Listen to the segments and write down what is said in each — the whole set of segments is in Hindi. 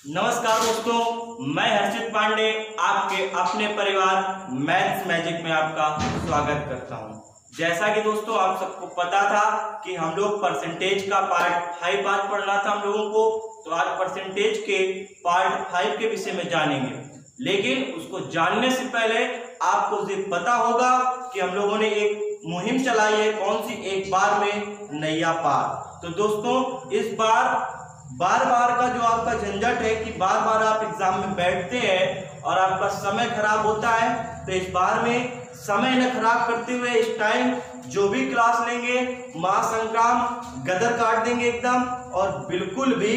नमस्कार दोस्तों, मैं हर्षित पांडे आपके अपने परिवार मैथ्स मैजिक में आपका स्वागत करता हूं। जैसा कि दोस्तों आप सबको पता था कि हम लोग परसेंटेज का पार्ट 5 आज पढ़ना था हम लोगों को, तो आज परसेंटेज के पार्ट 5 के विषय में जानेंगे। लेकिन उसको जानने से पहले आपको ये पता होगा कि हम लोगों ने एक मुहिम चलाई है, कौन सी, एक बार में नैया पार। तो दोस्तों इस बार बार का जो आपका झंझट है कि बार आप एग्जाम में बैठते हैं और आपका समय खराब होता है, तो इस बार में समय न खराब करते हुए इस टाइम जो भी क्लास लेंगे महासंग्राम गदर काट देंगे एकदम, और बिल्कुल भी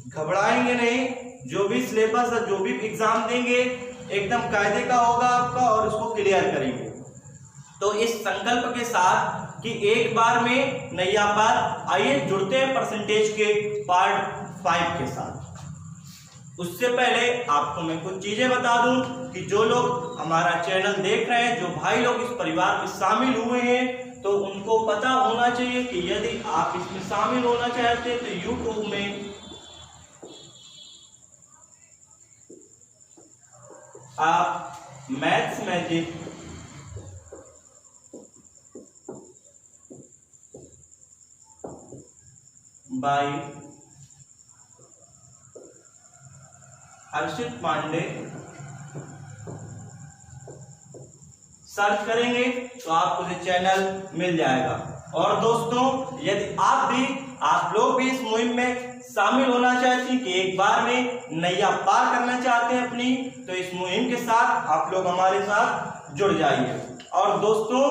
घबराएंगे नहीं। जो भी सिलेबस है, जो भी एग्जाम देंगे एकदम कायदे का होगा आपका और उसको क्लियर करेंगे। तो इस संकल्प के साथ कि एक बार में नैया पार, आइए जुड़ते हैं परसेंटेज के पार्ट 5 के साथ। उससे पहले आपको मैं कुछ चीजें बता दूं कि जो लोग हमारा चैनल देख रहे हैं, जो भाई लोग इस परिवार में शामिल हुए हैं, तो उनको पता होना चाहिए कि यदि आप इसमें शामिल होना चाहते हैं तो यूट्यूब में आप मैथ्स मैजिक बाय हर्षित पांडे सर्च करेंगे तो आपको ये चैनल मिल जाएगा। और दोस्तों यदि आप लोग भी इस मुहिम में शामिल होना चाहते हैं कि एक बार में नैया पार करना चाहते हैं अपनी, तो इस मुहिम के साथ आप लोग हमारे साथ जुड़ जाइए। और दोस्तों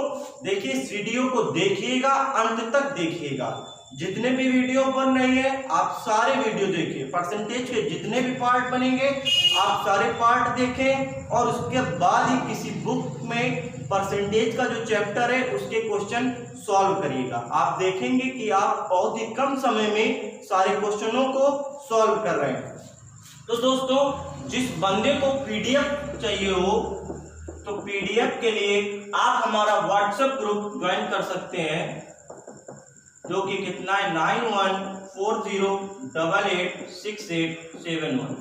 देखिए, इस वीडियो को देखिएगा, अंत तक देखिएगा। जितने भी वीडियो बन रही है आप सारे वीडियो देखिए, परसेंटेज के जितने भी पार्ट बनेंगे आप सारे पार्ट देखें, और उसके बाद ही किसी बुक में परसेंटेज का जो चैप्टर है उसके क्वेश्चन सॉल्व करिएगा। आप देखेंगे कि आप बहुत ही कम समय में सारे क्वेश्चनों को सॉल्व कर रहे हैं। तो दोस्तों जिस बंदे को पीडीएफ चाहिए हो, तो पीडीएफ के लिए आप हमारा व्हाट्सएप ग्रुप ज्वाइन कर सकते हैं, जो कि कितना है 9140886871।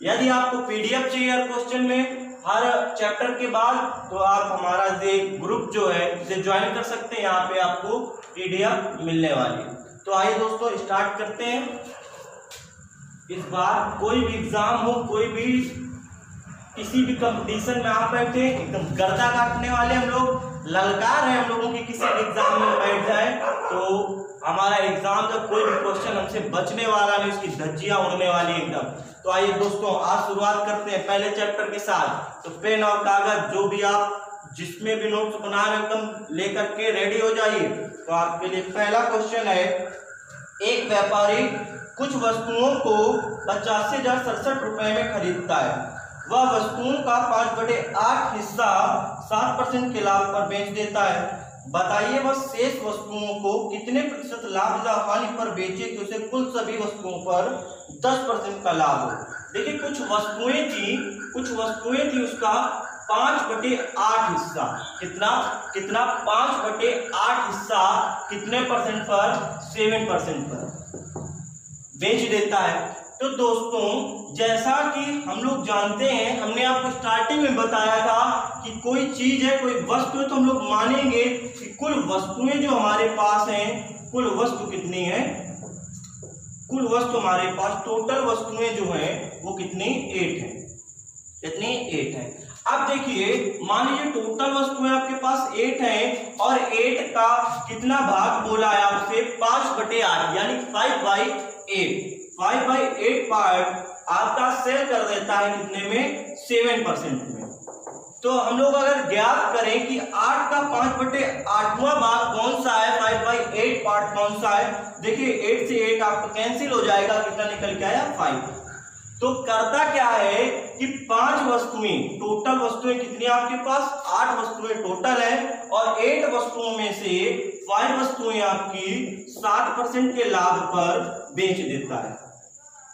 यदि आपको पीडीएफ चाहिए हर क्वेश्चन में, हर चैप्टर के बाद, तो आप हमारा ये ग्रुप जो है इसे ज्वाइन कर सकते हैं। यहाँ पे आपको पीडीएफ मिलने वाली है। तो आइए दोस्तों स्टार्ट करते हैं। इस बार कोई भी एग्जाम हो, कोई भी किसी भी कंपटीशन में आप बैठे, एकदम गर्दा काटने वाले हम लोग, ललकार है हम लोगों की किसी भी एग्जाम में बैठ जाए तो हमारा एग्जाम जब कोई भी क्वेश्चन हमसे बचने वाला नहीं, उसकी धज्जियां उड़ने वाली एकदम। तो आइए दोस्तों आज शुरुआत करते हैं पहले चैप्टर के साथ। तो पेन और कागज जो भी आप जिसमें भी नोट्स बना रहे एकदम लेकर के रेडी हो जाइए। तो आपके लिए पहला क्वेश्चन है, एक व्यापारी कुछ वस्तुओं को 85,067 रुपए में खरीदता है। वह वस्तुओं का 5/8 हिस्सा 7% के लाभ पर बेच देता है। बताइए वह शेष वस्तुओं को कितने प्रतिशत लाभ या हानि पर बेचे कि उसे कुल सभी वस्तुओं पर 10% का लाभ हो। देखिए कुछ वस्तुएं थी उसका 5/8 हिस्सा, कितना 5/8 हिस्सा कितने परसेंट पर, 7% पर बेच देता है। तो दोस्तों जैसा कि हम लोग जानते हैं, हमने आपको स्टार्टिंग में बताया था कि कोई चीज है, कोई वस्तु है, तो हम लोग मानेंगे कि कुल वस्तुएं जो हमारे पास हैं, कुल वस्तु कितनी है, कुल वस्तु हमारे पास टोटल वस्तुएं जो हैं वो कितनी 8 है, कितनी 8 है। अब देखिए मान लीजिए टोटल वस्तुएं आपके पास 8 है, और 8 का कितना भाग बोला है आपसे 5/8 यानी 5/8 पार्ट आपका सेल कर देता है कितने में, 7% में। तो हम लोग अगर ज्ञात करें कि 8 का 5/8वां भाग कौन सा है, 5/8 पार्ट कौन सा है, देखिए 8 से 8 आपको कैंसिल हो जाएगा, कितना निकल के आया 5। तो करता क्या है कि 5 वस्तुएं, टोटल वस्तुएं कितनी आपके पास 8 वस्तुएं टोटल है, और 8 वस्तुओं में से 5 वस्तुएं आपकी 7% के लाभ पर बेच देता है।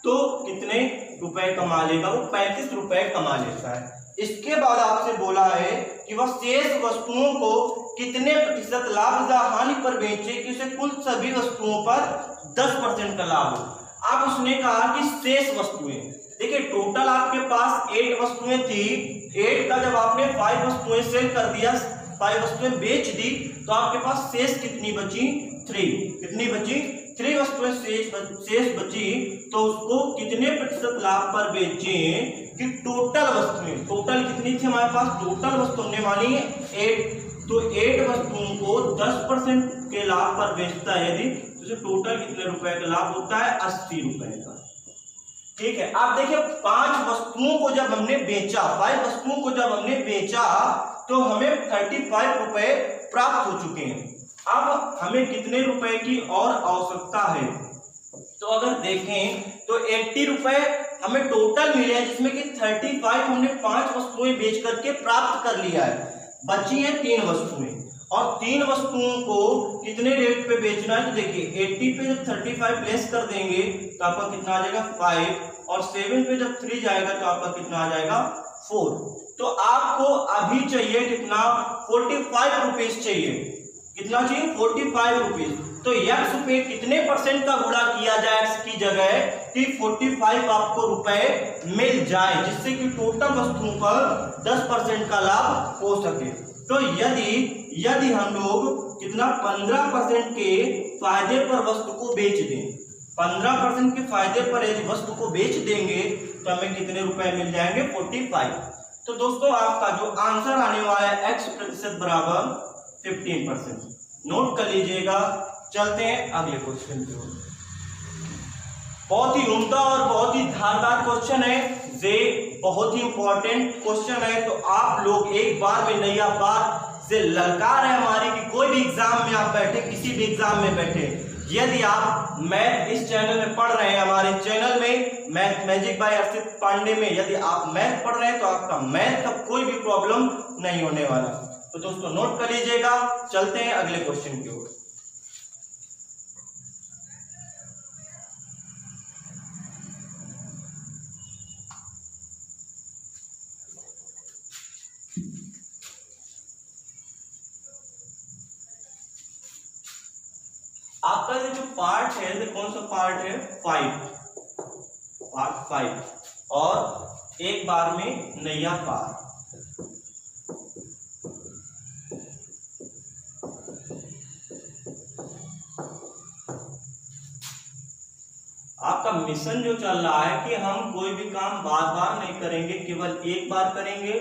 तो कितने रुपए कमा लेगा वो, 35 रुपए कमा लेता है। इसके बाद आपसे बोला है कि वह शेष वस्तुओं को कितने प्रतिशत लाभ या हानि पर बेचे कि उसे कुल सभी वस्तुओं पर 10% का लाभ हो। अब उसने कहा कि शेष वस्तुएं, देखिए टोटल आपके पास 8 वस्तुएं थी, 8 का जब आपने 5 वस्तुएं सेल कर दिया, 5 वस्तुएं बेच दी, तो आपके पास शेष कितनी बची? 3। कितनी बची? 3 वस्तुएं शेष बची। तो उसको कितने प्रतिशत लाभ पर बेचें कि टोटल वस्तुएं, टोटल कितनी थी हमारे पास? टोटल वस्तु होने वाली है 8, तो 8 वस्तुओं को 10% के लाभ पर बेचता है यदि, तो टोटल कितने रुपए का लाभ होता है? 80 रुपए का। ठीक है, आप देखिए 5 वस्तुओं को जब हमने बेचा, 5 वस्तुओं को जब हमने बेचा तो हमें 35 रुपए प्राप्त हो चुके हैं। अब हमें कितने रुपए की और आवश्यकता है? तो अगर देखें तो 80 रुपए हमें टोटल मिले हैं, जिसमें कि 35 हमने 5 वस्तुएं बेच करके प्राप्त कर लिया है। बची है 3 वस्तुएं, और 3 वस्तुओं को कितने रेट पे बेचना है? तो देखिए 80 पे जब 35 लेस कर देंगे तो आपका कितना आ जाएगा? 5, और 7 पे जब 3 जाएगा तो आपका कितना आ जाएगा? 4। तो आपको अभी चाहिए कितना? 45 रुपीज चाहिए। कितना चाहिए? 45 रुपीज। तो x पे कितने परसेंट का गुणा किया जाए x की जगह कि 45 आपको रुपए मिल जाए, जिससे कि टोटल वस्तुओं पर 10% का लाभ हो सके। तो यदि हम लोग कितना 15% के फायदे पर वस्तु को बेच दें, 15% के फायदे पर यदि वस्तु को बेच देंगे तो हमें कितने रुपए मिल जाएंगे? 45। तो दोस्तों आपका जो आंसर आने वाला है x प्रतिशत बराबर 15%। नोट कर लीजिएगा। चलते हैं अगले क्वेश्चन की ओर। बहुत ही उम्दा और बहुत ही धारदार क्वेश्चन है, ये बहुत ही इंपॉर्टेंट क्वेश्चन है। तो आप लोग एक बार में नहीं, आप बात से ललकार है हमारी कि कोई भी एग्जाम में आप बैठे, किसी भी एग्जाम में बैठे, यदि आप मैथ इस चैनल में पढ़ रहे हैं, हमारे चैनल में math magic by Arshit Pandey में यदि आप मैथ पढ़ रहे हैं तो आपका मैथ का कोई भी प्रॉब्लम नहीं होने वाला। तो दोस्तों नोट कर लीजिएगा। चलते हैं अगले क्वेश्चन की ओर। आपका ये जो पार्ट है, ये कौन सा पार्ट है? 5, पार्ट 5, और एक बार में नैया पार। आपका मिशन जो चल रहा है कि हम कोई भी काम बार बार नहीं करेंगे, केवल एक बार करेंगे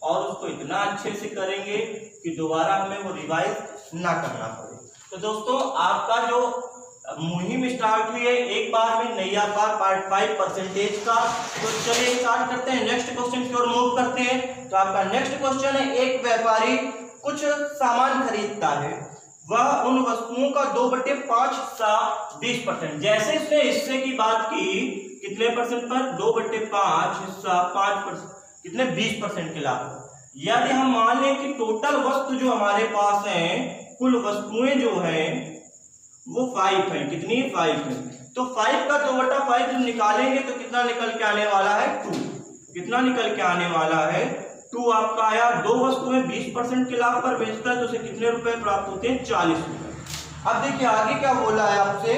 और उसको इतना अच्छे से करेंगे कि दोबारा हमें वो रिवाइज ना करना पड़े। तो दोस्तों आपका जो मुहिम स्टार्ट हुई है एक बार में नैया पार पार्ट 5 परसेंटेज का। तो चलिए स्टार्ट करते हैं, नेक्स्ट क्वेश्चन की ओर मूव करते हैं। तो आपका नेक्स्ट क्वेश्चन है, एक व्यापारी कुछ सामान खरीदता है, वह उन वस्तुओं का 2/5 हिस्सा 20%, जैसे इसने हिस्से की बात की कितने परसेंट पर? 2/5 हिस्सा 5%, कितने? 20% के लाभ। यदि हम मान लें कि टोटल वस्तु जो हमारे पास है, कुल वस्तुएं जो है वो 5 है। कितनी? 5 है। तो 5 का 2/5 जब निकालेंगे तो कितना निकल के आने वाला है? 2। कितना निकल के आने वाला है? 2 आपका आया। 2 वस्तुएं 20% के लाभ पर बेचता है तो उसे कितने रुपए प्राप्त होते हैं? 40 रुपए। अब देखिए आगे क्या बोला है आपसे,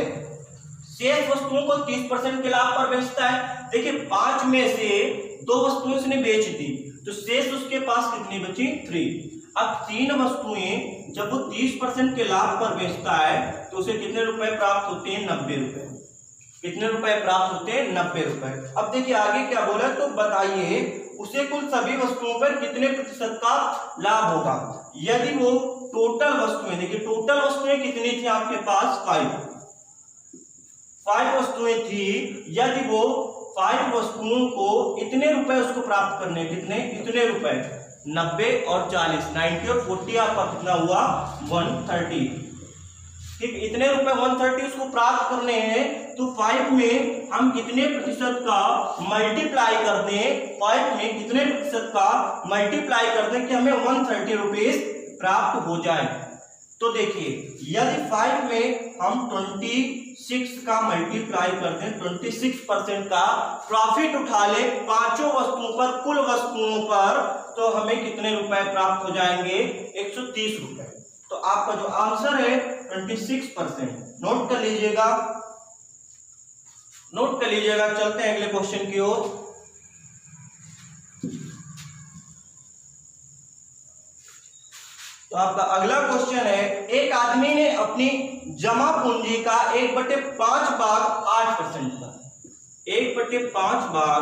शेष वस्तुओं को 30% के लाभ पर बेचता है। देखिए 5 में से 2 वस्तुएं उसने बेच दी तो शेष उसके पास कितनी बची? 3। अब 3 वस्तुएं जब वो 30% के लाभ पर बेचता है तो उसे कितने रुपए प्राप्त होते हैं? 90 रुपए। कितने रुपए प्राप्त होते हैं? 90 रुपए। अब देखिए आगे क्या बोला, तो बताइए उसे कुल सभी वस्तुओं पर कितने प्रतिशत का लाभ होगा यदि वो टोटल वस्तुएं, देखिए टोटल वस्तुएं कितनी थी आपके पास? 5 वस्तुएं थी। यदि वो 5 वस्तुओं को इतने रुपए उसको प्राप्त करने, कितने? इतने रुपए, 90 और 40, 90 और 40 आपका कितना हुआ? 130। ठीक, इतने रुपए 130 उसको प्राप्त करने हैं तो 5 में हम कितने प्रतिशत का मल्टीप्लाई कर दें? 5 में कितने प्रतिशत का मल्टीप्लाई कर दें कि हमें 130 रुपीज प्राप्त हो जाए? तो देखिए यदि 5 में हम 26 का मल्टीप्लाई कर दें, 26% का प्रॉफिट उठा ले 5 वस्तुओं पर, कुल वस्तुओं पर, तो हमें कितने रुपए प्राप्त हो जाएंगे? 130 रुपए। तो आपका जो आंसर है 26%। नोट कर लीजिएगा, नोट कर लीजिएगा। चलते हैं अगले क्वेश्चन की ओर। तो आपका अगला क्वेश्चन है, एक आदमी ने अपनी जमा पूंजी का 1/5 भाग 8% पर, 1/5 भाग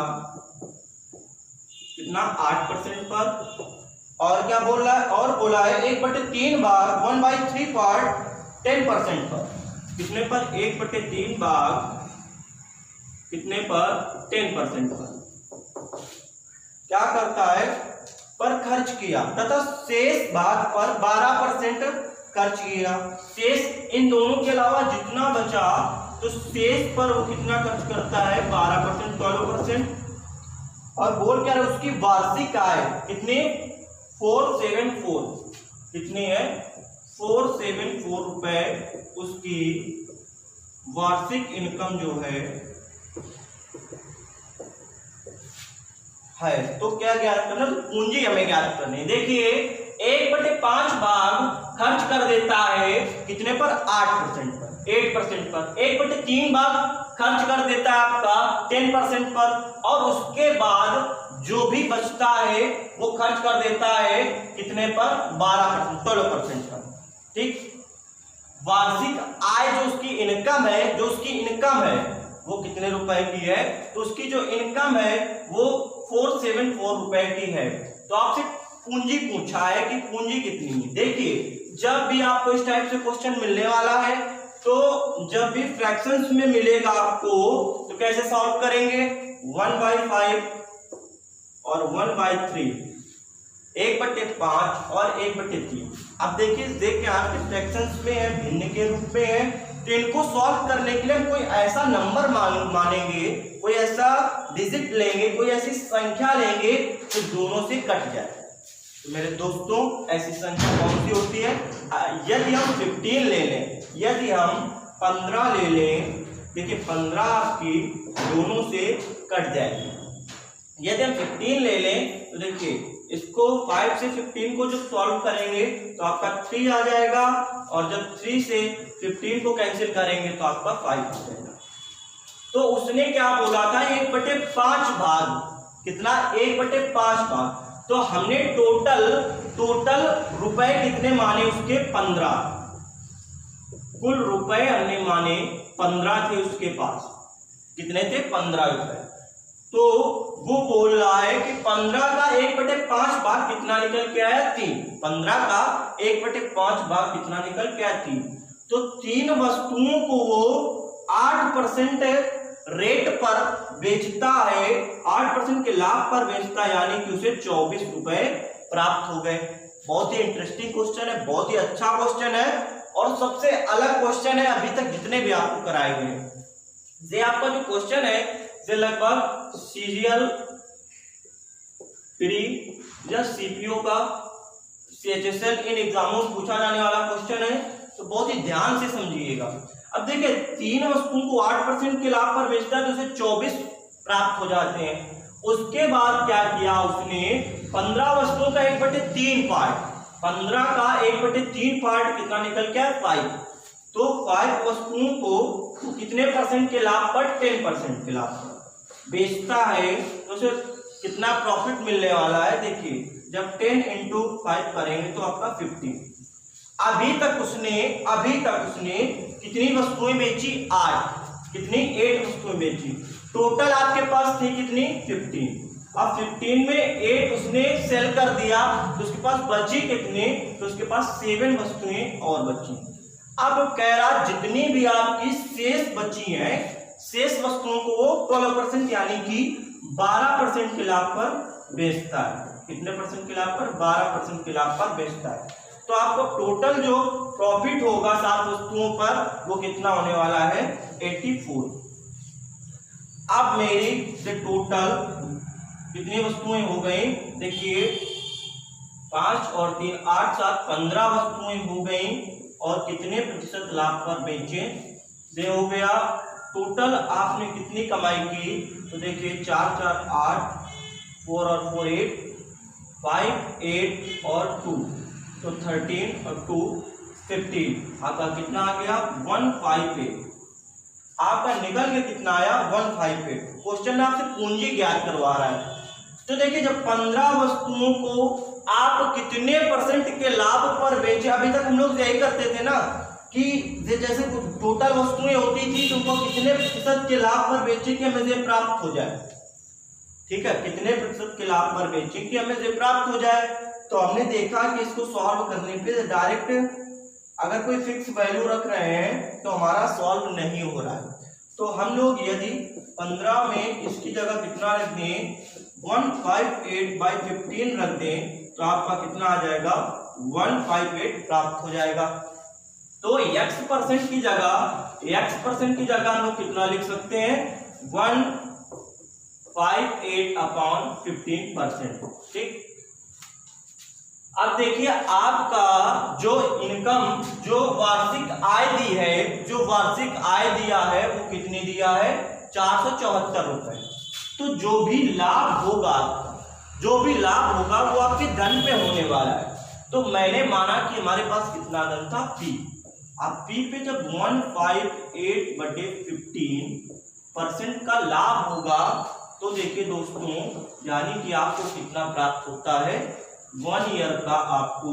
कितना 8% पर, और क्या बोल रहा है, और बोला है 1/3 भाग 1/3 पार्ट 10% पर, कितने पर 1/3 भाग कितने पर 10% पर क्या करता है पर खर्च किया तथा शेष भाग पर 12% खर्च किया। शेष इन दोनों के अलावा जितना बचा तो शेष पर वो कितना खर्च करता है 12%, 12%। और बोल क्या रहा उसकी वार्षिक आय कितनी 474, कितनी है 474 रुपए उसकी वार्षिक इनकम जो है। तो क्या ज्ञात करना, तो पूंजी हमें ज्ञात करनी है। देखिए 1/5 भाग खर्च कर देता है कितने पर 8% पर, 8% पर, 1/3 भाग खर्च कर देता है आपका 10% पर, और उसके बाद जो भी बचता है वो खर्च कर देता है कितने पर 12%, 12% पर। ठीक, वार्षिक आय जो उसकी इनकम है, जो उसकी इनकम है वो कितने रुपए की है, तो उसकी जो इनकम है वो 474 रुपए की है। तो आपसे पूंजी पूछा है कि पूंजी कितनी है। देखिए जब भी आपको इस टाइप से क्वेश्चन मिलने वाला है तो जब भी फ्रैक्शंस में मिलेगा आपको तो कैसे सॉल्व करेंगे, 1/5 और 1/3, 1/5 और 1/3। अब देखिए आपके फ्रैक्शंस में है, भिन्न के रूप में है, तो इनको सॉल्व करने के लिए हम कोई ऐसा नंबर मानेंगे, कोई ऐसा डिजिट लेंगे, कोई ऐसी संख्या लेंगे जो दोनों से कट जाए। तो मेरे दोस्तों ऐसी संख्या कौन सी होती है, यदि हम 15 ले लें, यदि हम 15 ले लें, देखिए 15 आपकी दोनों से कट जाएगी। यदि हम 15 ले लें तो देखिए इसको 5 से 15 को जब सॉल्व करेंगे तो आपका 3 आ जाएगा, और जब 3 से 15 को कैंसिल करेंगे तो आपका 5 आ जाएगा। तो उसने क्या बोला था 1/5 भाग, कितना 1/5 भाग। तो हमने टोटल रुपए कितने माने उसके 15, कुल रुपए हमने माने 15 थे उसके पास, कितने थे 15 रुपए। तो वो बोल रहा है कि 15 का 1/5 भाग कितना निकल के आया 3, 15 का 1/5 भाग कितना निकल के आया 3। तो 3 वस्तुओं को वो 8% रेट पर बेचता है, 8% के लाभ पर बेचता है, यानी कि उसे 24 रुपए प्राप्त हो गए। बहुत ही इंटरेस्टिंग क्वेश्चन है, बहुत ही अच्छा क्वेश्चन है, और सबसे अलग क्वेश्चन है अभी तक जितने भी आपको कराए गए। ये आपका जो क्वेश्चन है ये लगभग सीरियल प्री या सीपीओ का CHSL इन एग्जामों में पूछा जाने वाला क्वेश्चन है, तो बहुत ही ध्यान से समझिएगा। अब देखिए 3 वस्तुओं को 8% के लाभ पर बेचता है तो उसे 24 प्राप्त हो जाते हैं। उसके बाद क्या किया उसने 15 वस्तुओं का 1/3 पार्ट, 15 का 1/3 पार्ट कितना निकल गया 5। तो 5 वस्तुओं को कितने परसेंट के लाभ पर 10% के लाभ पर बेचता है, तो उसे कितना प्रॉफिट मिलने वाला है। देखिए जब 10 × 5 करेंगे तो आपका 50। अभी तक उसने कितनी वस्तुएं बेची 8, कितनी 8 वस्तुएं बेची। टोटल आपके पास थी कितनी 15। अब 15 में 8 उसने सेल कर दिया तो उसके पास बची कितनी, तो उसके पास 7 वस्तुएं और बची। अब कह रहा जितनी भी आपकी शेष बची हैं, शेष वस्तुओं को वो 12% यानी कि 12% के लाभ पर बेचता है। कितने परसेंट के लाभ पर 12% के लाभ पर बेचता है। तो आपको टोटल जो प्रॉफिट होगा 7 वस्तुओं पर वो कितना होने वाला है 84। अब मेरी से टोटल कितनी वस्तुएं हो गई, देखिए 5 और 3 8 7 15 वस्तुएं हो गई, और कितने प्रतिशत लाभ पर बेचे ये हो गया। टोटल आपने कितनी कमाई की, तो देखिए 4 4 8, 4 और 4 8, 5 8 और 2, तो 13 और 2 15। आपका कितना आ गया 158। आपका निकल के कितना आया 158। क्वेश्चन में आपसे पूंजी ज्ञात करवा रहा है। तो देखिए जब 15 वस्तुओं को आप कितने परसेंट के लाभ पर बेचे। अभी तक हम लोग यही करते थे ना कि जैसे टोटल वस्तुएं होती थी तो उनको कितने प्रतिशत के लाभ पर बेचे कि हमें ये प्राप्त हो जाए। ठीक है, कितने प्रतिशत के लाभ पर बेचे कि हमें ये प्राप्त हो जाए। तो हमने देखा कि इसको सॉल्व करने पे डायरेक्ट अगर कोई फिक्स वैल्यू रख रहे हैं तो हमारा सॉल्व नहीं हो रहा है। तो हम लोग यदि 15 में इसकी जगह कितना रख दें 158/15 रख दें तो आपका कितना आ जाएगा 158 प्राप्त हो जाएगा। तो x% की जगह हम लोग कितना लिख सकते हैं 158/15%। ठीक, अब देखिए आपका जो इनकम जो वार्षिक आय दिया है वो कितनी दिया है 474 रुपए। तो जो भी लाभ होगा वो आपके धन पे होने वाला है। तो मैंने माना कि हमारे पास कितना धन था P। अब P पे जब 158/15% का लाभ होगा तो देखिए दोस्तों, यानी कि आपको कितना प्राप्त होता है 1 ईयर का आपको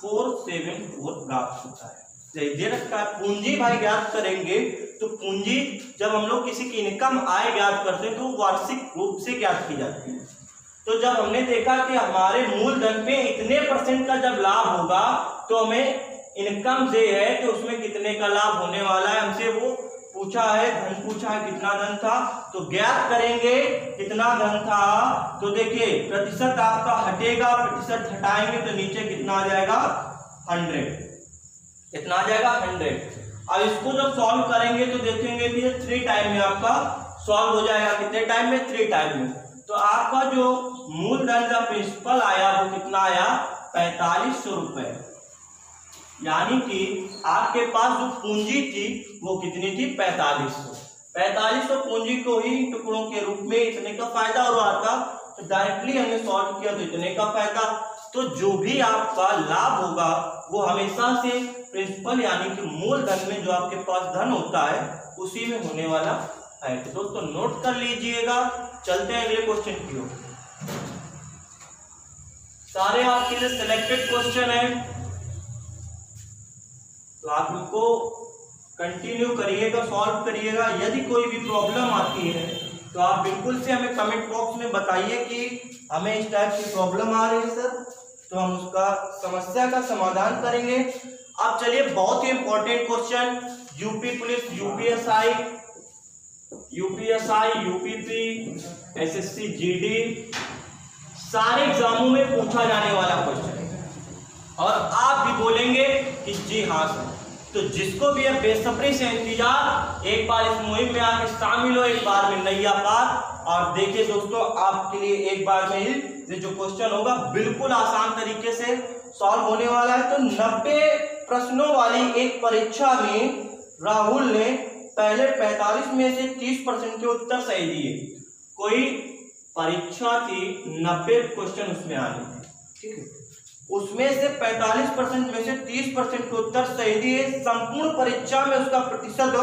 474 प्राप्त होता है। दे रखा है पूंजी भाई ज्ञात करेंगे तो पूंजी जब हम लोग किसी की इनकम आय ज्ञात करते हैं तो वार्षिक रूप से ज्ञात की जाती है। तो जब हमने देखा कि हमारे मूलधन पे इतने परसेंट का जब लाभ होगा तो हमें इनकम जो है तो उसमें कितने का लाभ होने वाला है, हमसे वो पूछा है, धन पूछा है, कितना धन था। तो ज्ञात करेंगे कितना धन था। तो देखिए प्रतिशत आपका हटेगा, प्रतिशत हटाएंगे तो नीचे कितना आ जाएगा 100। कितना आ जाएगा 100। अब इसको जब सॉल्व करेंगे तो देखेंगे कि 3 टाइम में आपका सॉल्व हो जाएगा। कितने टाइम में 3 टाइम में। तो आपका जो मूलधन का प्रिंसिपल आया वो कितना आया 4500 रुपए। यानी कि आपके पास जो पूंजी थी वो कितनी थी 4500 पूंजी को ही टुकड़ों के रूप में इतने का फायदा हो रहा था। तो डायरेक्टली हमने सॉल्व किया तो इतने का फायदा। तो जो भी आपका लाभ होगा वो हमेशा से प्रिंसिपल यानी कि मूलधन में जो आपके पास धन होता है उसी में होने वाला है। तो दोस्तों नोट कर लीजिएगा। चलते हैं अगले क्वेश्चन की ओर। सारे आपके लिए सिलेक्टेड क्वेश्चन है तो आप इनको कंटिन्यू करिएगा, सॉल्व करिएगा। यदि कोई भी प्रॉब्लम आती है तो आप बिल्कुल से हमें कमेंट बॉक्स में बताइए कि हमें इस टाइप की प्रॉब्लम आ रही है सर, तो हम उसका समस्या का समाधान करेंगे। अब चलिए बहुत ही important question, UP police, UPSI, UPP, SSC, GD सारे एग्जामों में पूछा जाने वाला क्वेश्चन है। और आप भी बोलेंगे कि जी हाँ सर। तो जिसको भी है बेसब्री से इंतजार, एक बार इस मुहिम में आके शामिल हो, एक बार में नैया पार। और देखिए दोस्तों आपके लिए एक बार में ही ये जो क्वेश्चन होगा बिल्कुल आसान तरीके से सॉल्व होने वाला है। तो 90 प्रश्नों वाली एक परीक्षा में राहुल ने पहले 45 में से 30% के उत्तर सही दिए। कोई परीक्षा थी 90 क्वेश्चन उसमें आने थे, ठीक है, उसमें से 45% में से 30% के उत्तर सही दिए। संपूर्ण परीक्षा में उसका प्रतिशत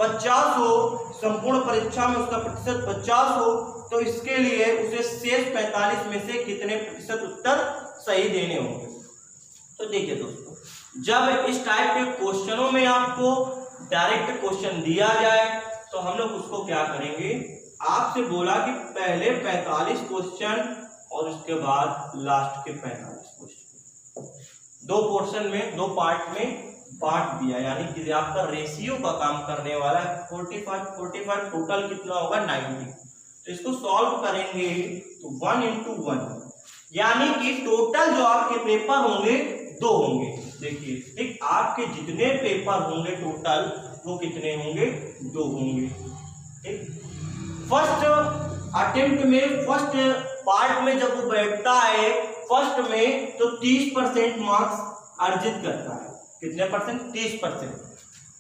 50 हो, संपूर्ण परीक्षा में उसका प्रतिशत 50 हो, तो इसके लिए उसे शेष 45 में से कितने प्रतिशत उत्तर सही देने होंगे। तो देखिए दोस्तों, जब इस टाइप के क्वेश्चनों में आपको डायरेक्ट क्वेश्चन दिया जाए तो हम लोग उसको क्या करेंगे, आपसे बोला कि पहले 45 क्वेश्चन और उसके बाद लास्ट के 45 क्वेश्चन, 2 पोर्शन में 2 पार्ट में बांट दिया। यानी कि आपका रेशियो का काम करने वाला है। 45 टोटल कितना होगा 90। तो इसको सॉल्व करेंगे तो 1 into 1, यानी कि टोटल जो आपके पेपर होंगे 2 होंगे। देखिए ठीक, आपके जितने पेपर होंगे टोटल वो कितने होंगे 2 होंगे। ठीक, फर्स्ट अटेम्प्ट में फर्स्ट पार्ट में जब वो बैठता है फर्स्ट में तो 30% मार्क्स अर्जित करता है। कितने परसेंट 30%।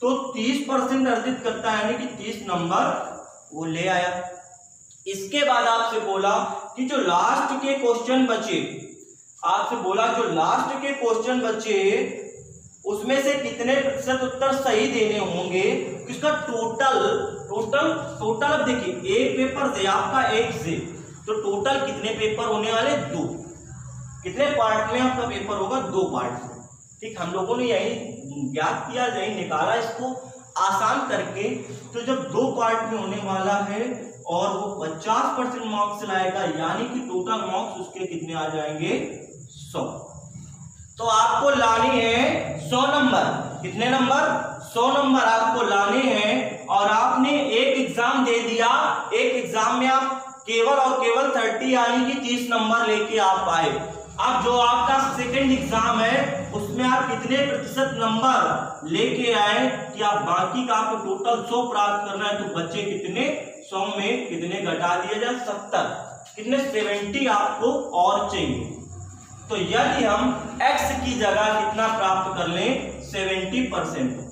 तो 30% अर्जित करता है, यानी कि 30 नंबर वो ले आया। इसके बाद आपसे बोला कि जो लास्ट के क्वेश्चन बचे, आपसे बोला जो लास्ट के क्वेश्चन बचे उसमें से कितने प्रतिशत उत्तर सही देने होंगे। इसका टोटल अब देखिए एक पेपर से आपका 1 से, तो टोटल कितने पेपर होने वाले 2। कितने पार्ट में आपका पेपर होगा? 2 पार्ट में। ठीक, हम लोगों ने यही ज्ञात किया, यही निकाला इसको आसान करके। तो जब 2 पार्ट में होने वाला है और वो 50% मार्क्स लाएगा, यानी कि टोटल मार्क्स उसके कितने आ जाएंगे? 100। तो आपको लाने हैं 100 नंबर। कितने नंबर? 100 नंबर आपको लाने हैं। और आपने एक एग्जाम दे दिया, एक एग्जाम में आप केवल और केवल 30 यानी कि 30 नंबर लेके आप आए। अब जो आपका सेकंड एग्जाम है उसमें आप कितने प्रतिशत नंबर लेके आए कि आप बाकी का आपको टोटल 100 प्राप्त करना है, तो बच्चे कितने? 100 में कितने घटा दिए जाए? 70। कितने? 70 आपको और चाहिए। तो यदि हम x की जगह कितना प्राप्त कर लें? 70%।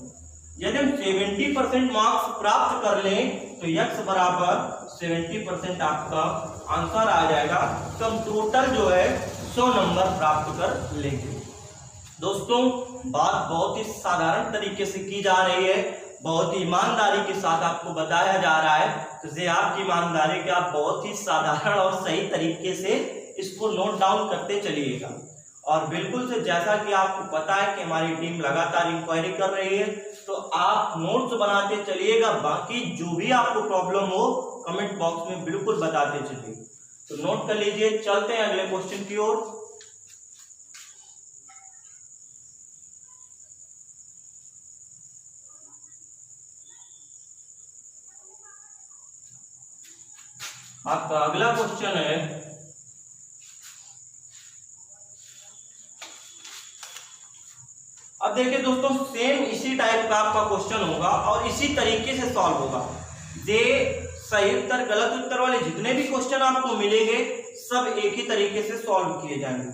यदि हम 70% मार्क्स प्राप्त कर लें तो x बराबर 70% आपका आंसर आ जाएगा। तो हम टोटल जो है 100 नंबर प्राप्त कर लेंगे। दोस्तों, बात बहुत ही साधारण तरीके से की जा रही है, बहुत ही ईमानदारी के साथ आपको बताया जा रहा है। तो ये आपकी ईमानदारी के आप बहुत ही साधारण और सही तरीके से इसको नोट डाउन करते चलिएगा। और बिल्कुल से जैसा कि आपको पता है कि हमारी टीम लगातार इंक्वायरी कर रही है, तो आप नोट्स बनाते चलिएगा। बाकी जो भी आपको प्रॉब्लम हो कमेंट बॉक्स में बिल्कुल बताते चलिए। तो नोट कर लीजिए। चलते हैं अगले क्वेश्चन की ओर। आपका अगला क्वेश्चन है, अब देखिए दोस्तों, सेम इसी टाइप का आपका क्वेश्चन होगा और इसी तरीके से सॉल्व होगा। ये सही उत्तर गलत उत्तर वाले जितने भी क्वेश्चन आपको मिलेंगे सब एक ही तरीके से सॉल्व किए जाएंगे।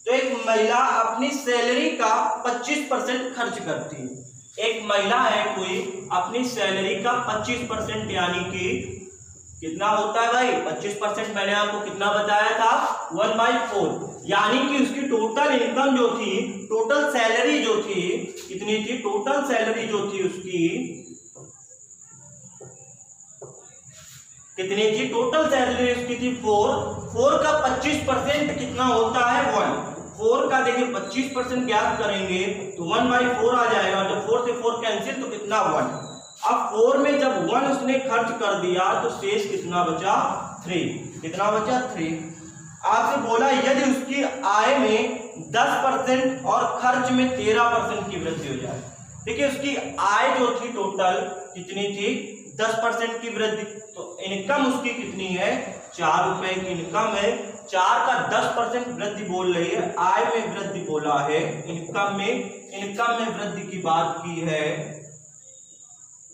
तो एक महिला अपनी सैलरी का 25% खर्च करती है। एक महिला है कोई, अपनी सैलरी का 25% यानी कि कितना होता है भाई? 25% मैंने आपको कितना बताया था? 1/4। यानी कि उसकी टोटल इनकम जो थी, टोटल सैलरी जो थी, कितनी थी? टोटल सैलरी जो थी उसकी कितनी थी? टोटल सैलरी उसकी थी 4 का 25% कितना होता है? 1। 4 का देखिए 25% ज्ञात करेंगे तो 1/4 आ जाएगा। जब 4 से 4 कैंसिल तो कितना? 1। अब 4 में जब 1 उसने खर्च कर दिया तो शेष कितना बचा? 3। कितना बचा? 3। आपसे बोला यदि उसकी आय में 10% और खर्च में 13% की वृद्धि हो जाए। देखिए उसकी आय जो थी टोटल कितनी थी? 10% की वृद्धि। तो इनकम उसकी कितनी है? 4 रुपए की इनकम है। 4 का 10% वृद्धि बोल रही है, आय में वृद्धि बोला है, इनकम में वृद्धि की बात की है,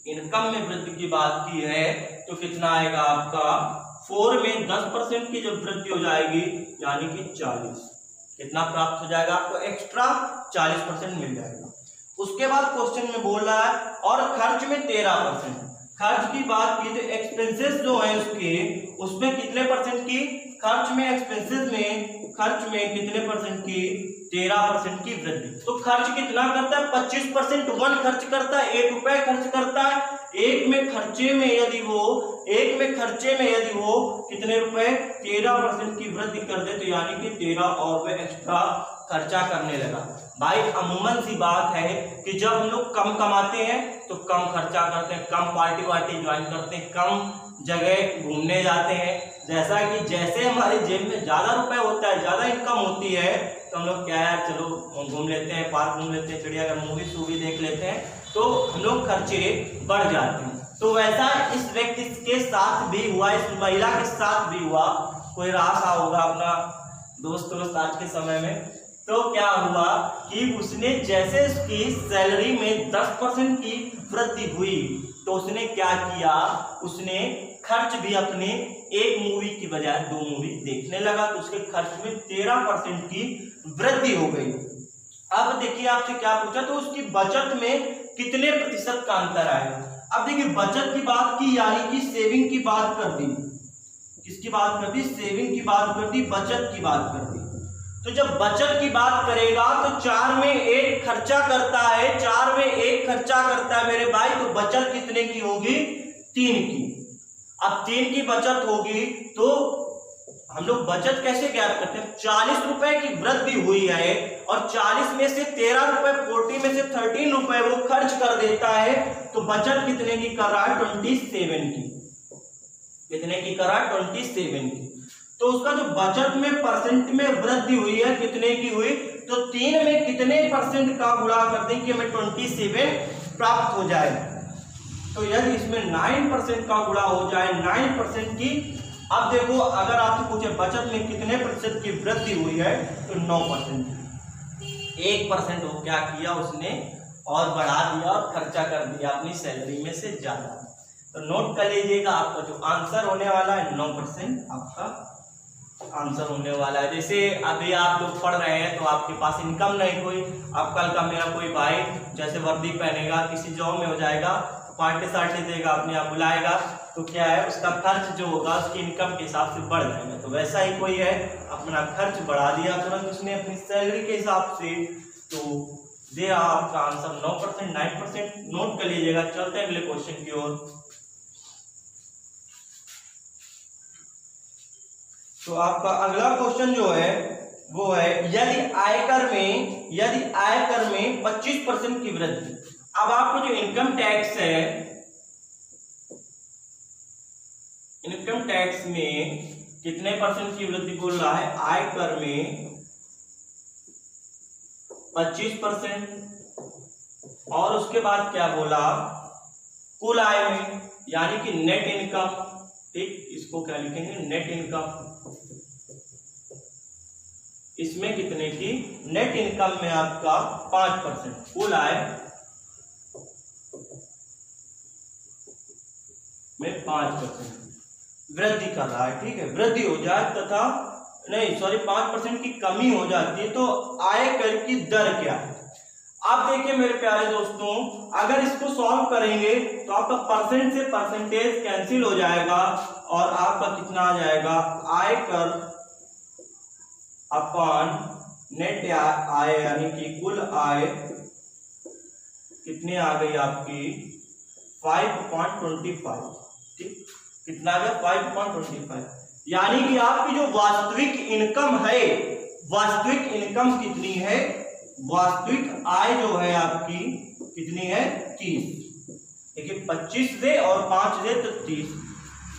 इनकम में वृद्धि की बात की है। तो कितना आएगा आपका? 4 में 10% की जब वृद्धि हो जाएगी यानी कि 40। कितना प्राप्त हो जाएगा आपको? एक्स्ट्रा 40% मिल जाएगा। उसके बाद क्वेश्चन में बोल रहा है और खर्च में 13%। खर्च की बात की तो एक्सपेंसेस जो है उसके, उसमें कितने परसेंट की? खर्च में, एक्सपेंसेस में, खर्च में कितने परसेंट की? 13% की वृद्धि। तो खर्च कितना करता है? 25%। 1 खर्च करता है, 1 रुपए खर्च करता है। एक में खर्चे में यदि वो कितने रुपए? 13% की वृद्धि कर दे तो यानी कि 13 और वे एक्स्ट्रा खर्चा करने लगा। भाई अमूमन सी बात है कि जब हम लोग कम कमाते हैं तो कम खर्चा करते हैं, कम पार्टी वार्टी ज्वाइन करते हैं, कम जगह घूमने जाते हैं। जैसे हमारे जेब में ज्यादा रुपए होता है, ज्यादा इनकम होती है, तो हम लोग क्या यार चलो घूम लेते हैं, पार्क घूम लेते हैं, चिड़ियाघर मूवी देख लेते हैं, तो हम लोग खर्चे बढ़ जाते हैं। तो वैसा इस व्यक्ति के साथ भी हुआ, इस महिला के साथ भी हुआ। कोई रहा होगा अपना दोस्त आज के समय में, तो क्या हुआ कि उसने जैसे उसकी सैलरी में 10% की वृद्धि हुई तो उसने क्या किया? उसने खर्च भी अपने एक मूवी की बजाय 2 मूवी देखने लगा, तो उसके खर्च में 13% की वृद्धि हो गई। अब देखिए आपसे क्या पूछा, तो उसकी बचत में कितने प्रतिशत का अंतर आएगा? अब देखिए बचत की बात की यानी कि सेविंग की बात कर दी। किसकी बात कर दी? सेविंग की बात कर दी, बचत की बात कर दी। तो जब बचत की बात करेगा तो 4 में 1 खर्चा करता है, 4 में 1 खर्चा करता है मेरे भाई, तो बचत कितने की होगी? 3 की। अब 3 की बचत होगी तो हम लोग बचत कैसे ज्ञात करते हैं? 40 रुपए की वृद्धि हुई है और 40 में से 13 रुपए, 40 में से 13 रुपए वो खर्च कर देता है, तो बचत कितने की कर रहा है? 27 की। कितने की कर रहा है? 27 की। तो उसका जो बचत में परसेंट में वृद्धि हुई है कितने की हुई? तो 3 में कितने परसेंट का गुणा कर दें कि हमें 27 प्राप्त हो जाए। तो यदि इसमें 9% का गुणा हो जाए, 9% की, अब देखो अगर आपसे पूछे बचत में कितने प्रतिशत की वृद्धि हुई है, तो 9%। 1% वो क्या किया उसने और बढ़ा दिया और खर्चा कर दिया अपनी सैलरी में से ज्यादा। तो नोट कर लीजिएगा, आपका जो आंसर होने वाला है 9% आपका आंसर होने वाला है। जैसे अभी आप लोग पढ़ रहे हैं तो आपके पास इनकम नहीं कोई, अब कल का मेरा कोई भाई जैसे वर्दी पहनेगा, किसी जॉब में हो जाएगा, पार्टी सार्टी देगा, अपने आप बुलाएगा, तो क्या है उसका खर्च जो होगा उसकी इनकम के हिसाब से बढ़ जाएगा। तो वैसा ही कोई है अपना खर्च बढ़ा दिया तुरंत उसने अपनी सैलरी के हिसाब से, तो दे आपका आंसर 9%, 9%। नोट कर लीजिएगा। चलते हैं अगले क्वेश्चन की ओर। तो आपका अगला क्वेश्चन जो है वो है यदि आयकर में 25% की वृद्धि। अब आपको जो इनकम टैक्स है, इनकम टैक्स में कितने परसेंट की वृद्धि बोल रहा है? आयकर में 25%, और उसके बाद क्या बोला? कुल आय में, यानी कि नेट इनकम। ठीक, इसको क्या लिखेंगे? Net income. इसमें कितने की? नेट इनकम में आपका 5%, कुल आय में 5% वृद्धि कर रहा है। ठीक है, वृद्धि हो जाए तथा नहीं सॉरी 5% की कमी हो जाती है, तो आयकर की दर क्या है? आप देखिए मेरे प्यारे दोस्तों, अगर इसको सॉल्व करेंगे तो आपका परसेंट से परसेंटेज कैंसिल हो जाएगा और आपका कितना आ जाएगा? आयकर अपॉन नेट आय, यानी कि कुल आय कितनी आ गई आपकी? 5.25। ठीक, कितना आ गया? 5.25। यानी कि आपकी जो वास्तविक इनकम है, वास्तविक इनकम कितनी है? वास्तविक आय जो है आपकी कितनी है? 30। देखिए 25 दे और 5 दे तो 30।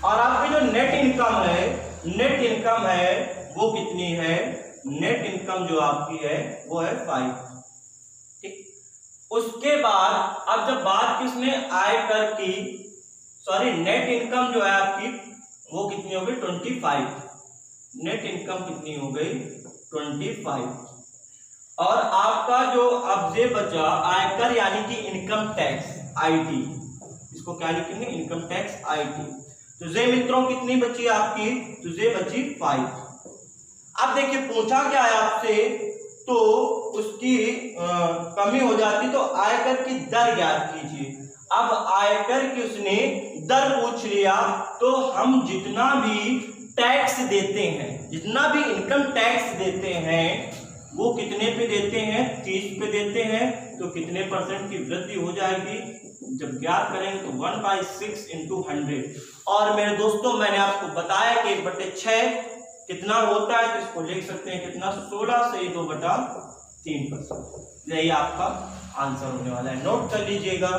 और आपकी जो नेट इनकम है, नेट इनकम है वो कितनी है? नेट इनकम जो आपकी है वो है 5। ठीक, उसके बाद अब जब बात किसने? आयकर की, सॉरी नेट इनकम जो है आपकी वो कितनी हो गई? 25। नेट इनकम कितनी हो गई? 25। और आपका जो अब जे बचा आयकर यानी कि इनकम टैक्स आईटी, इसको क्या लिखेंगे? Income tax IT. तो जे मित्रों कितनी बची आपकी? तो जे बची 5। अब देखिए पूछा क्या है आपसे, तो उसकी कमी हो जाती तो आयकर की दर ज्ञात कीजिए। अब आयकर की उसने दर पूछ लिया, तो हम जितना भी टैक्स देते हैं, जितना भी इनकम टैक्स देते हैं वो कितने पे देते हैं? 30 पे देते हैं। तो कितने परसेंट की वृद्धि हो जाएगी? जब ज्ञात करेंगे तो 1/6 × 100। और मेरे दोस्तों मैंने आपको बताया कि 1/6 कितना होता है, तो इसको लिख सकते हैं कितना? 16 से 2/3%। यही आपका आंसर होने वाला है। नोट कर लीजिएगा।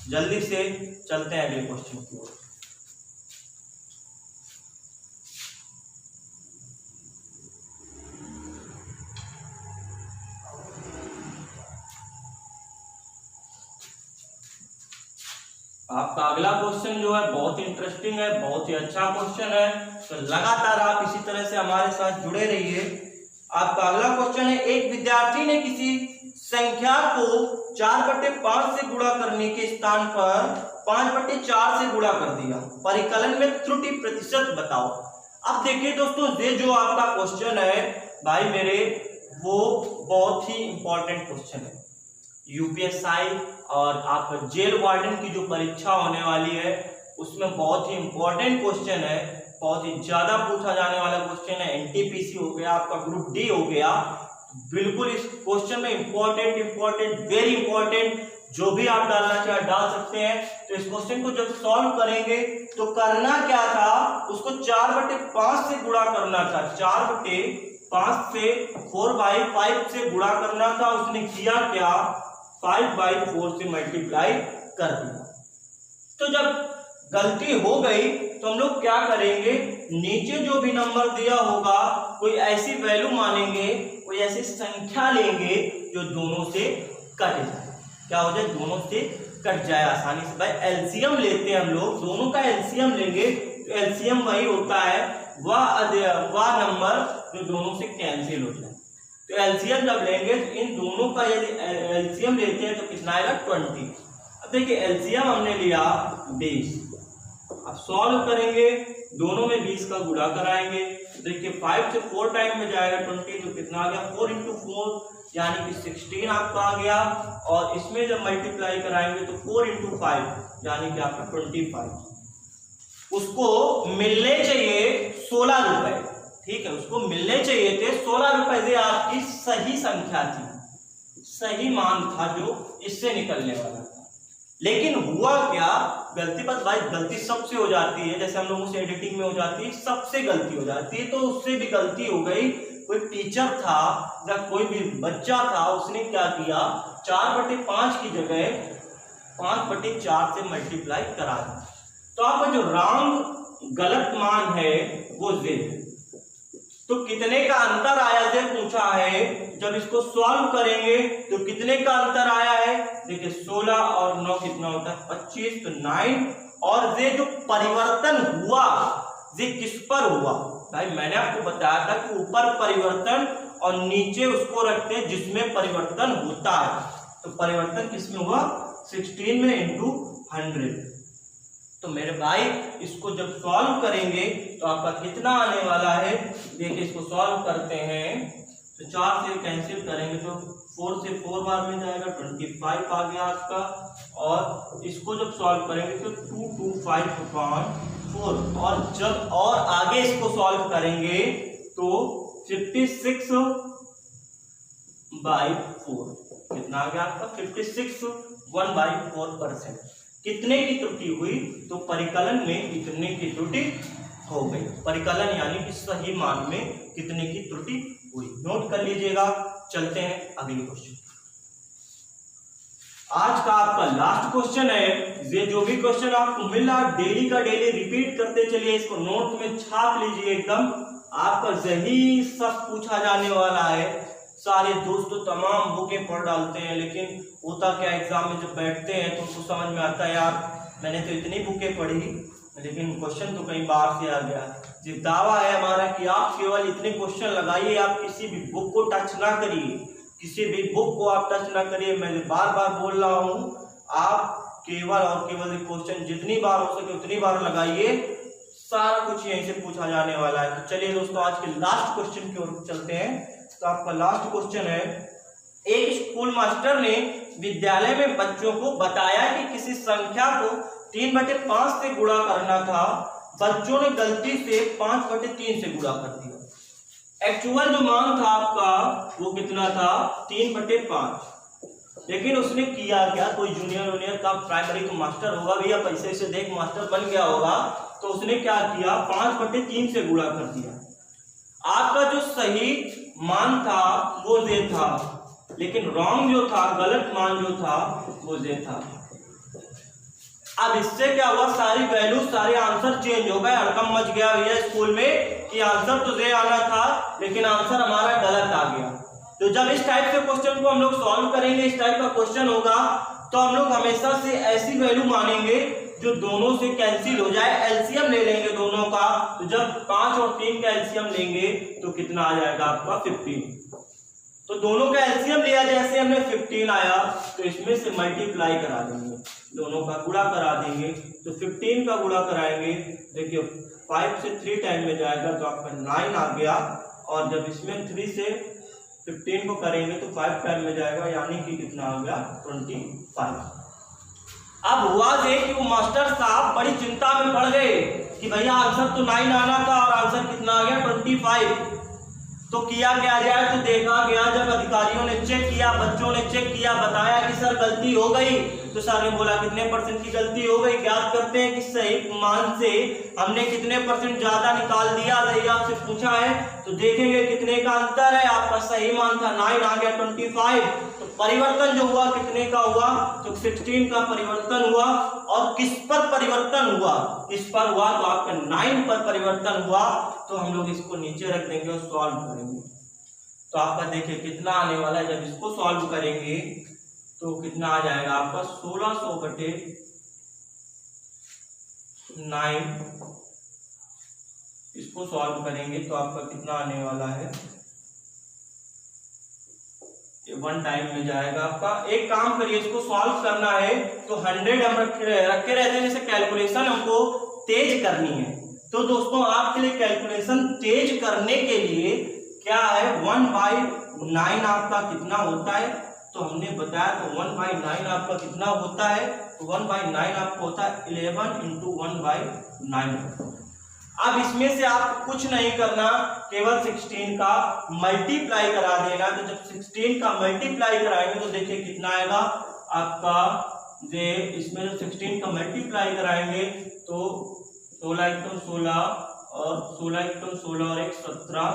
जल्दी से चलते हैं अगले क्वेश्चन की ओर। आपका अगला क्वेश्चन जो है बहुत इंटरेस्टिंग है, बहुत ही अच्छा क्वेश्चन है, तो लगातार आप इसी तरह से हमारे साथ जुड़े रहिए। आपका अगला क्वेश्चन है, एक विद्यार्थी ने किसी संख्या को 4/5 से गुणा करने के स्थान पर 5/4 से गुणा कर दिया, परिकलन में त्रुटि प्रतिशत बताओ। अब देखिए दोस्तों, ये जो आपका क्वेश्चन है भाई मेरे, वो बहुत ही इंपॉर्टेंट क्वेश्चन है। यूपीएसआई और आप जेल वार्डन की जो परीक्षा होने वाली है उसमें बहुत ही इंपॉर्टेंट क्वेश्चन है, बहुत ही ज्यादा पूछा जाने वाला क्वेश्चन है। एनटीपीसी हो गया, आपका ग्रुप डी हो गया, बिल्कुल इस क्वेश्चन में इंपॉर्टेंट वेरी इंपॉर्टेंट जो भी आप डालना चाहे डाल सकते हैं। तो इस क्वेश्चन को जब सॉल्व करेंगे तो करना क्या था, उसको 4/5 से गुणा करना था। 4/5 से 4/5 से गुणा करना था। उसने किया क्या, 5/4 से मल्टीप्लाई कर दिया। तो जब गलती हो गई तो हम लोग क्या करेंगे, नीचे जो भी नंबर दिया होगा कोई ऐसी वैल्यू मानेंगे, कोई ऐसी संख्या लेंगे जो दोनों से कट जाए। क्या हो जाए, दोनों से कट जाए आसानी से। भाई एलसीएम लेते हैं हम लोग, दोनों का एलसीएम लेंगे तो एलसीएम वही होता है वह नंबर जो दोनों से कैंसिल हो जाए। तो एलसीएम जब लेंगे तो इन दोनों का यदि एलसीएम लेते हैं तो कितना आएगा, 20। अब देखिए एलसीएम हमने लिया 20। अब सॉल्व करेंगे, दोनों में 20 का गुणा कराएंगे। देखिए 5 से 4 टाइम में जाएगा 20, तो कितना आ गया, 4 × 4 यानी कि 16 आपका आ गया। और इसमें जब मल्टीप्लाई कराएंगे तो 4 × 5 यानी कि आपका 25। उसको मिलने चाहिए 16 रुपए, ठीक है, उसको मिलने चाहिए थे 16 रुपए। ये आपकी सही संख्या थी, सही मान था जो इससे निकलने वाला था। लेकिन हुआ क्या, गलती पर भाई गलती सबसे हो जाती है, जैसे हम लोगों से एडिटिंग में हो जाती है, सबसे गलती हो जाती है। तो उससे भी गलती हो गई। कोई टीचर था या कोई भी बच्चा था, उसने क्या किया, 4/5 की जगह 5/4 से मल्टीप्लाई करा दिया। तो आपका जो रॉन्ग गलत मान है वो ये है। तो कितने का अंतर आया ये पूछा है। जब इसको सॉल्व करेंगे तो कितने का अंतर आया है, देखिए 16 और 9 कितना होता है, 25, तो 9। और ये जो परिवर्तन हुआ ये किस पर हुआ, भाई मैंने आपको बताया था कि ऊपर परिवर्तन और नीचे उसको रखते हैं जिसमें परिवर्तन होता है। तो परिवर्तन किसमें हुआ, 16 में × 100। तो मेरे भाई इसको जब सॉल्व करेंगे तो आपका कितना आने वाला है, देखिए इसको सॉल्व करते हैं तो 4 से कैंसिल करेंगे तो 4 से 4 बार में जाएगा, 25 आ गया आपका। और इसको जब सॉल्व करेंगे तो 225/4। और जब और आगे इसको सॉल्व करेंगे तो 56/4 कितना आ गया आपका, 56 1/4%। कितने की त्रुटि हुई, तो परिकलन में कितने की त्रुटि हो गई। परिकलन यानी कि सही मान में कितने की त्रुटि हुई, नोट कर लीजिएगा। चलते हैं अगले क्वेश्चन। आज का आपका लास्ट क्वेश्चन है। ये जो भी क्वेश्चन आपको मिल रहा डेली का डेली रिपीट करते चलिए, इसको नोट में छाप लीजिए एकदम। आपका यही सब पूछा जाने वाला है। सारे दोस्त तो तमाम बुकें पढ़ डालते हैं, लेकिन होता क्या, एग्जाम में जब बैठते हैं तो उनको समझ में आता है यार मैंने तो इतनी बुकें पढ़ी लेकिन क्वेश्चन तो कहीं बाहर से आ गया। ये दावा है हमारा कि आप केवल इतने क्वेश्चन लगाइए, आप किसी भी बुक को टच ना करिए, किसी भी बुक को आप टच ना करिए। मैं बार बार बोल रहा हूँ, आप केवल और केवल क्वेश्चन जितनी बार हो सके उतनी बार लगाइए, सारा कुछ यहीं से पूछा जाने वाला है। तो चलिए दोस्तों आज के लास्ट क्वेश्चन की ओर चलते हैं। तो आपका लास्ट क्वेश्चन है, एक स्कूल मास्टर ने विद्यालय में बच्चों को बताया कि किसी संख्या को 3/5 से गुणा करना था। बच्चों ने गलती से 5/3 से गुणा कर दिया। एक्चुअल जो मान था आपका वो कितना था, 3/5। लेकिन उसने किया क्या, कोई जूनियर का प्राइमरी का मास्टर होगा भैया, पैसे से देख मास्टर बन गया होगा, तो उसने क्या किया, 5/3 से गुणा कर दिया। आपका जो सही मान था वो ये था, लेकिन रॉन्ग जो था, गलत मान जो था वो ये था। अब इससे क्या हुआ, सारी वैल्यू सारे आंसर चेंज हो गए। हड़कम मच गया भैया स्कूल में कि आंसर तो ये आना था लेकिन आंसर हमारा गलत आ गया। तो जब इस टाइप के क्वेश्चन को हम लोग सॉल्व करेंगे, इस टाइप का क्वेश्चन होगा, तो हम लोग हमेशा से ऐसी वैल्यू मानेंगे जो दोनों से कैंसिल हो जाए। एलसीएम ले लेंगे दोनों का, तो जब 5 और 3 का एलसीएम लेंगे तो कितना आ जाएगा आपका, 15। तो दोनों का एलसीएम लिया, जैसे हमने 15 आया तो इसमें से मल्टीप्लाई करा देंगे, दोनों का गुणा करा देंगे। तो 15 का गुणा कराएंगे, देखिए 5 से 3 टाइम में जाएगा तो आपका 9 आ गया। और जब इसमें 3 से 15 को करेंगे तो 5 टाइम में जाएगा, यानी कि कितना आ गया, 25। अब हुआ ये कि वो मास्टर साहब बड़ी चिंता में पड़ गए कि भैया आंसर तो 9 आना था और आंसर कितना आ गया, 25। तो किया क्या जाए, तो देखा गया जब अधिकारियों ने चेक किया, बच्चों ने चेक किया, बताया कि सर गलती हो गई, तो सर ने बोला कितने % की गलती हो गई, ज्ञात करते हैं कि सही मान से हमने कितने % ज्यादा निकाल दिया। यही आपसे पूछा है, तो देखेंगे कितने का अंतर है। आपका सही मान था 9, आ गया 25। तो परिवर्तन जो हुआ कितने का हुआ, तो 16 का परिवर्तन हुआ। और किस पर परिवर्तन हुआ, किस पर हुआ, तो आपका 9 पर परिवर्तन हुआ। तो हम लोग इसको नीचे रख देंगे और सॉल्व करेंगे। तो आपका देखिए कितना आने वाला है, जब इसको सॉल्व करेंगे तो कितना आ जाएगा आपका 1600/9। इसको सॉल्व करेंगे तो आपका कितना आने वाला है, 1 टाइम में जाएगा आपका। एक काम करिए, इसको सॉल्व करना है तो 100 हम रखे रहते हैं, जैसे कैलकुलेशन हमको तेज करनी है। तो दोस्तों आपके लिए कैलकुलेशन तेज करने के लिए क्या है, 1/9 आपका कितना होता है, तो हमने बताया। तो 1/9 आपका कितना होता है, तो 1/9 आपको होता है 11 × 1/9। अब इसमें से आप कुछ नहीं करना, केवल 16 का मल्टीप्लाई करा देना। तो जब 16 का मल्टीप्लाई कराएंगे तो देखिए कितना आएगा आपका, इसमें जब 16 का मल्टीप्लाई कराएंगे तो 16 × 16 और 16 × 16 और 1 17,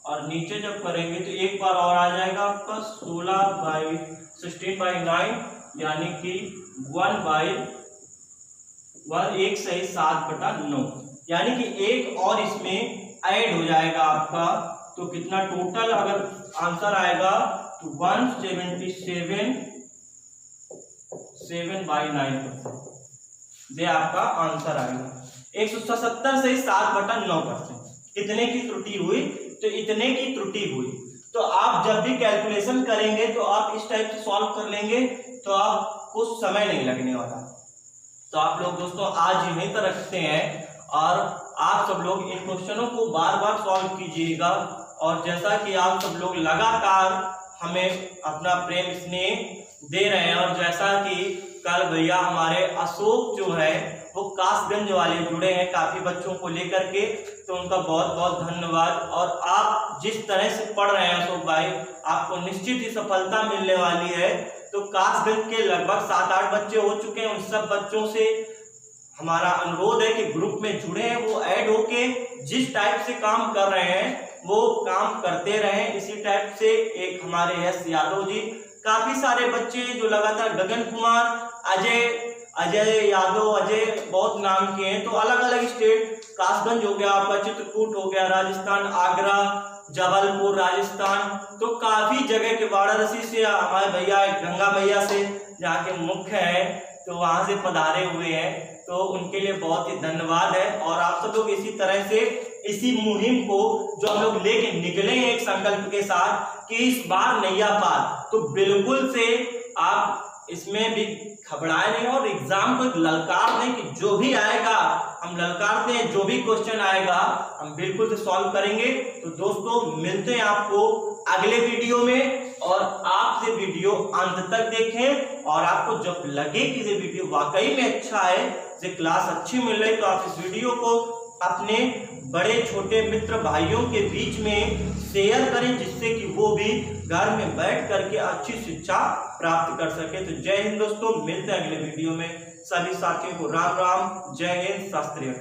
और नीचे जब करेंगे तो एक बार और आ जाएगा आपका 16/9, यानी कि 1 सही 7/9, यानी कि एक और इसमें ऐड हो जाएगा आपका। तो कितना टोटल अगर आंसर आएगा तो 177/9 ये आपका आंसर आएगा। 177 से 7/9% कितने की त्रुटि हुई, तो इतने की त्रुटि हुई। तो आप जब भी कैलकुलेशन करेंगे तो आप इस टाइप से सॉल्व कर लेंगे, तो आपको समय नहीं लगने वाला। तो आप लोग दोस्तों आज यहीं तक रखते हैं, और आप सब लोग इन क्वेश्चनों को बार बार सॉल्व कीजिएगा। और जैसा कि आप सब लोग लगातार हमें अपना प्रेम स्नेह दे रहे हैं, और जैसा कि कल भैया हमारे अशोक जो है वो कासगंज वाले जुड़े हैं काफी बच्चों को लेकर के, तो उनका बहुत बहुत धन्यवाद। और आप जिस तरह से पढ़ रहे हैं अशोक भाई, आपको निश्चित ही सफलता मिलने वाली है। तो कासगंज के लगभग 7-8 बच्चे हो चुके हैं, उन सब बच्चों से हमारा अनुरोध है कि ग्रुप में जुड़े हैं, वो ऐड होके जिस टाइप से काम कर रहे हैं वो काम करते रहें इसी टाइप से। एक हमारे एस यादव जी, काफी सारे बच्चे जो लगातार, गगन कुमार, अजय यादव, अजय बहुत नाम के हैं। तो अलग अलग स्टेट, कासगंज हो गया आपका, चित्रकूट हो गया राजस्थान, आगरा, जबलपुर राजस्थान, तो काफी जगह के, वाराणसी से हमारे भैया, गंगा मैया से जहाँ के मुख्य है, तो वहां से पधारे हुए हैं। तो उनके लिए बहुत ही धन्यवाद है। और आप सब लोग इसी तरह से इसी मुहिम को जो हम लोग लेके निकले हैं एक संकल्प के साथ कि इस बार नैया पार, तो बिल्कुल से आप इसमें भी घबराए नहीं और एग्जाम को एक ललकार दें कि जो भी आएगा हम ललकारते हैं, जो भी क्वेश्चन आएगा हम बिल्कुल से सॉल्व करेंगे। तो दोस्तों मिलते हैं आपको अगले वीडियो में, और आप ये वीडियो अंत तक देखें, और आपको जब लगे कि ये वीडियो वाकई में अच्छा है, ये क्लास अच्छी मिल रही, तो आप इस वीडियो को अपने बड़े छोटे मित्र भाइयों के बीच में शेयर करें, जिससे कि वो भी घर में बैठ करके अच्छी शिक्षा प्राप्त कर सके। तो जय हिंद दोस्तों, मिलते हैं अगले वीडियो में। सभी साथियों को राम राम, जय हिंद, शास्त्रीय।